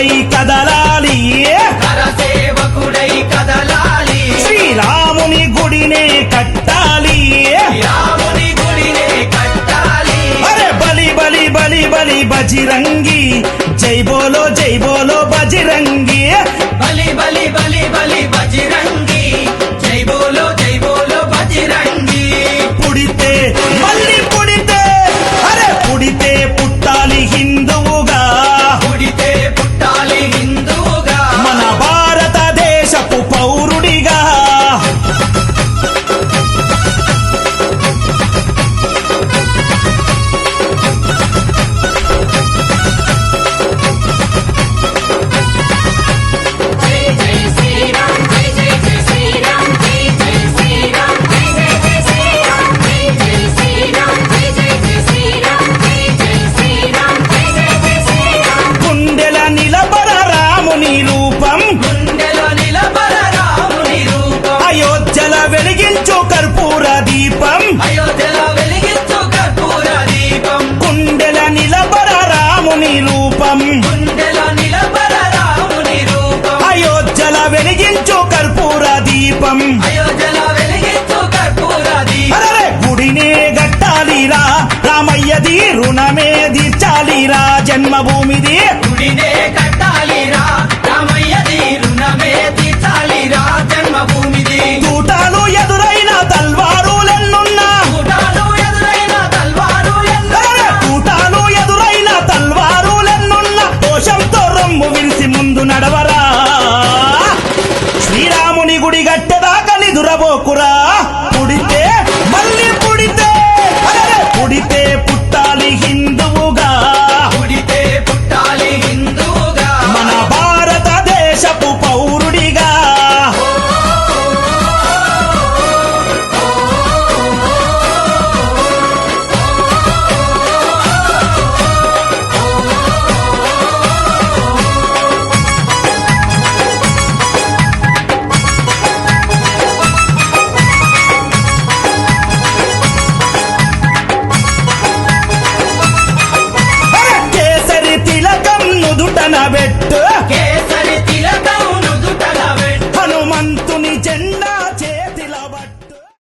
సేవకుడై కదలాలి, సేవకుడై కదలాలి, శ్రీరాముని గుడినే కట్టాలి, రాముని గుడినే కట్టాలి. అరే బలి బలి బలి బలి బజిరంగి, జై బోలో బజిరంగి, బలి బలి బలి బలి బజిరంగి, జై బోలో బజిరంగి. పుడితే మళ్ళీ పుడితే, అరే పుడితే పుట్టాలి హిందువుగా, పుడితే పుట్టాలి హిందువుగా, మన భారతదేశపు పౌరుడిగా. గుండెల నిలబడ రాముని రూపం, గుండెలో నిలబడ రాముని రూపం, అయోధ్యల వెలిగించు కర్పూర దీపం, అయోధ్యలో వెలిగించు కర్పూర దీపం. గుండెల నిలబడ రాముని రూపం, గుండెలో నిలబడ రాముని రూపం, అయోధ్యల వెలిగించు కర్పూర దీపం. అయోధ్యలో వెలిగించు కర్పూర దీపం. అరే గుడినే గట్టాలిరా, రామయ్యది రుణమే తీర్చాలిరా, జన్మభూమిది గుడినే కట్టాలిరా, రామయ్యది రుణమే తీర్చాలిరా, జన్మభూమిది. తూటాలు ఎదురైన తల్వారులెన్నున్నా, కూటాలు ఎదురైన తల్వారు అరే తూటాలు ఎదురైన తల్వారులెన్నున్నా, దోషంతో రొమ్ము విరిసి ముందు నడవరా, శ్రీరాముని గుడి గట్టెదాకా నిదురబోకురా. పుడితే మళ్ళీ పుడితే, అరే పుడితే పుట్టాలి హిందువుగా, పుడితే పుట్టాలి హిందువుగా, మన భారతదేశపు పౌరుడిగా. అరే కేసరి తిలకం నుదుటన పెట్టు,